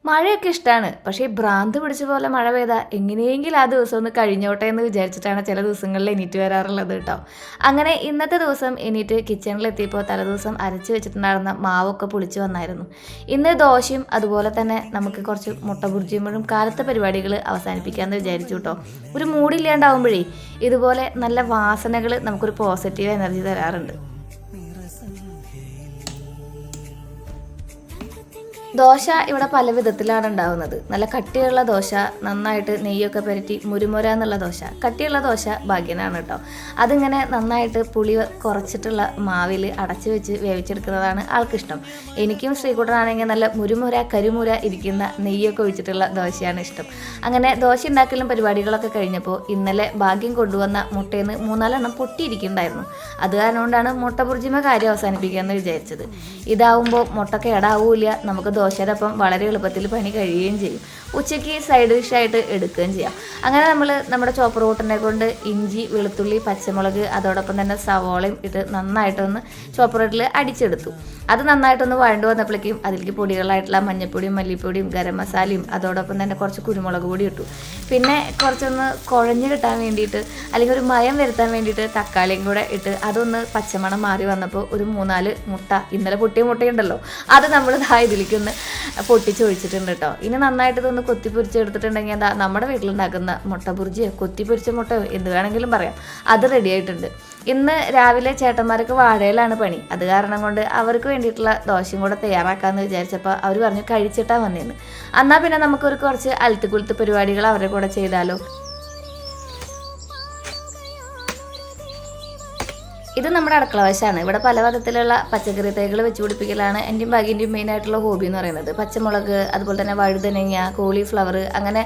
മഴയൊക്കെ ഇഷ്ടമാണ്. പക്ഷേ ഈ ഭ്രാന്ത് പിടിച്ച പോലെ മഴ പെയ്താൽ എങ്ങനെയെങ്കിലും ആ ദിവസം ഒന്ന് കഴിഞ്ഞോട്ടെ എന്ന് വിചാരിച്ചിട്ടാണ് ചില ദിവസങ്ങളിൽ എണീറ്റ് വരാറുള്ളത് കേട്ടോ. അങ്ങനെ ഇന്നത്തെ ദിവസം എണീറ്റ് കിച്ചണിലെത്തിയപ്പോൾ തലേദിവസം അരച്ച് വെച്ചിട്ടുണ്ടായിരുന്ന മാവൊക്കെ പുളിച്ച് വന്നായിരുന്നു. ഇന്ന് ദോശയും അതുപോലെ തന്നെ നമുക്ക് കുറച്ച് മുട്ട ബുർജിയുമ്പോഴും കാലത്തെ പരിപാടികൾ അവസാനിപ്പിക്കാമെന്ന് വിചാരിച്ചു കേട്ടോ. ഒരു മൂടില്ലാണ്ടാവുമ്പോഴേ ഇതുപോലെ നല്ല വാസനകൾ നമുക്കൊരു പോസിറ്റീവ് എനർജി തരാറുണ്ട്. ദോശ ഇവിടെ പല വിധത്തിലാണ് ഉണ്ടാകുന്നത്. നല്ല കട്ടിയുള്ള ദോശ, നന്നായിട്ട് നെയ്യൊക്കെ പുരട്ടി മുരുമുര എന്നുള്ള ദോശ. കട്ടിയുള്ള ദോശ ഭാഗ്യനാണ് കേട്ടോ. അതിങ്ങനെ നന്നായിട്ട് പുളി കുറച്ചിട്ടുള്ള മാവിൽ അടച്ചു വെച്ച് വേവിച്ചെടുക്കുന്നതാണ് ആൾക്കിഷ്ടം. എനിക്കും ശ്രീകുട്ടനാണെങ്കിൽ നല്ല മുരുമുര കരിമുര ഇരിക്കുന്ന നെയ്യൊക്കെ ഒഴിച്ചിട്ടുള്ള ദോശയാണ് ഇഷ്ടം. അങ്ങനെ ദോശ ഉണ്ടാക്കലും പരിപാടികളൊക്കെ കഴിഞ്ഞപ്പോൾ ഇന്നലെ ഭാഗ്യം കൊണ്ടുവന്ന മുട്ടയിൽ നിന്ന് 3-4 പൊട്ടിയിരിക്കുന്നുണ്ടായിരുന്നു. അത് കാരണം കൊണ്ടാണ് മുട്ട ബുർജിമ കാര്യം അവസാനിപ്പിക്കാമെന്ന് വിചാരിച്ചത്. ഇതാവുമ്പോൾ മുട്ട കേടാവൂല, നമുക്ക് ദോശയുടെ ഒപ്പം വളരെ എളുപ്പത്തിൽ പണി കഴിയുകയും ചെയ്യും. ഉച്ചയ്ക്ക് സൈഡ് ഡിഷായിട്ട് എടുക്കുകയും ചെയ്യാം. അങ്ങനെ നമ്മൾ നമ്മുടെ ചോപ്പർ കൂട്ടിനെ കൊണ്ട് ഇഞ്ചി, വെളുത്തുള്ളി, പച്ചമുളക് അതോടൊപ്പം തന്നെ സവോളയും ഇട്ട് നന്നായിട്ടൊന്ന് ചോപ്പർ കൂട്ടിൽ അടിച്ചെടുത്തു. അത് നന്നായിട്ടൊന്ന് വഴണ്ടു വന്നപ്പോഴേക്കും അതിലേക്ക് പൊടികളായിട്ടുള്ള മഞ്ഞൾപ്പൊടിയും മല്ലിപ്പൊടിയും ഗരം മസാലയും അതോടൊപ്പം തന്നെ കുറച്ച് കുരുമുളക് പൊടി ഇട്ടു. പിന്നെ കുറച്ചൊന്ന് കുഴഞ്ഞ് കിട്ടാൻ വേണ്ടിയിട്ട് അല്ലെങ്കിൽ ഒരു മയം വരുത്താൻ വേണ്ടിയിട്ട് തക്കാളിയും കൂടെ ഇട്ട് അതൊന്ന് പച്ചമണം മാറി വന്നപ്പോൾ ഒരു 3-4 മുട്ട, ഇന്നലെ പൊട്ടിയ മുട്ടയുണ്ടല്ലോ, അത് നമ്മൾ ഇതിലേക്ക് ഒന്ന് പൊട്ടിച്ചൊഴിച്ചിട്ടുണ്ട് കേട്ടോ. ഇനി നന്നായിട്ട് ഇതൊന്ന് കൊത്തിപ്പൊരിച്ചെടുത്തിട്ടുണ്ടെങ്കിൽ എന്താ നമ്മുടെ വീട്ടിലുണ്ടാക്കുന്ന മുട്ട ബുർജിയോ കൊത്തിപ്പൊരിച്ച മുട്ടയോ എന്ത് വേണമെങ്കിലും പറയാം, അത് റെഡി ആയിട്ടുണ്ട്. ഇന്ന് രാവിലെ ചേട്ടന്മാർക്ക് വാഴയിലാണ് പണി. അത് കാരണം കൊണ്ട് അവർക്ക് വേണ്ടിയിട്ടുള്ള ദോശയും കൂടെ തയ്യാറാക്കാമെന്ന് വിചാരിച്ചപ്പോൾ അവർ പറഞ്ഞു കഴിച്ചിട്ടാ വന്നേന്ന്. എന്നാൽ പിന്നെ നമുക്കൊരു കുറച്ച് അൽത്തുകുലത്ത് പരിപാടികൾ അവരുടെ കൂടെ ചെയ്താലോ. ഇത് നമ്മുടെ അടുക്കള വശമാണ്. ഇവിടെ പല വിധത്തിലുള്ള പച്ചക്കറി തൈകൾ വെച്ച് പിടിപ്പിക്കലാണ് എൻ്റെയും ഭാഗ്യൻ്റെയും മെയിനായിട്ടുള്ള ഹോബി എന്ന് പറയുന്നത്. പച്ചമുളക്, അതുപോലെ തന്നെ വഴുതനങ്ങ, കോളിഫ്ലവർ, അങ്ങനെ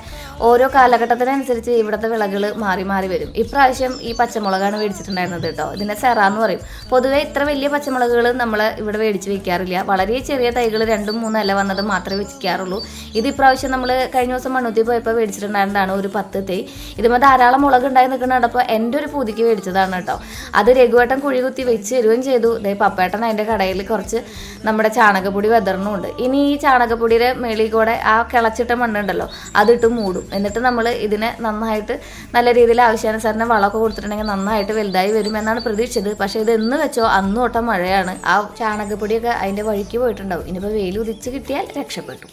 ഓരോ കാലഘട്ടത്തിനനുസരിച്ച് ഇവിടുത്തെ വിളകൾ മാറി മാറി വരും. ഇപ്രാവശ്യം ഈ പച്ചമുളകാണ് മേടിച്ചിട്ടുണ്ടായിരുന്നത് കേട്ടോ. ഇതിനെ സെറാന്ന് പറയും. പൊതുവേ ഇത്ര വലിയ പച്ചമുളകുകൾ നമ്മൾ ഇവിടെ മേടിച്ച് വയ്ക്കാറില്ല. വളരെ ചെറിയ തൈകൾ 2-3 ഇല വന്നത് മാത്രമേ വെച്ചിരിക്കാറുള്ളൂ. ഇത് ഇപ്രാവശ്യം നമ്മൾ കഴിഞ്ഞ ദിവസം മണ്ണുത്തി പോയപ്പോൾ മേടിച്ചിട്ടുണ്ടായിരുന്നതാണ് ഒരു 10 തൈ. ഇതുമ്പോൾ ധാരാളം മുളക് ഉണ്ടായി നിൽക്കുന്നുണ്ടപ്പോൾ എൻ്റെ ഒരു പൂതിക്ക് മേടിച്ചതാണ് കേട്ടോ. അത് രഘുവേട്ടൻ കുഴി കുത്തി വെച്ച് തരുകയും ചെയ്തു. പപ്പേട്ടൻ അതിൻ്റെ കടയിൽ കുറച്ച് നമ്മുടെ ചാണകപ്പൊടി വെതറിനുമുണ്ട്. ഇനി ഈ ചാണകപ്പൊടിയുടെ മേളിൽ കൂടെ ആ കിളച്ചിട്ട മണ്ണുണ്ടല്ലോ അതിട്ട് മൂടും. എന്നിട്ട് നമ്മൾ ഇതിനെ നന്നായിട്ട് നല്ല രീതിയിൽ ആവശ്യാനുസരണം വളമൊക്കെ കൊടുത്തിട്ടുണ്ടെങ്കിൽ നന്നായിട്ട് വലുതായി വരും എന്നാണ് പ്രതീക്ഷിച്ചത്. പക്ഷേ ഇത് എന്ന് വെച്ചോ അന്ന് തൊട്ട മഴയാണ്. ആ ചാണകപ്പൊടിയൊക്കെ അതിൻ്റെ വഴിക്ക് പോയിട്ടുണ്ടാവും. ഇനിയിപ്പോൾ വെയിൽ ഉദിച്ച് കിട്ടിയാൽ രക്ഷപ്പെട്ടു.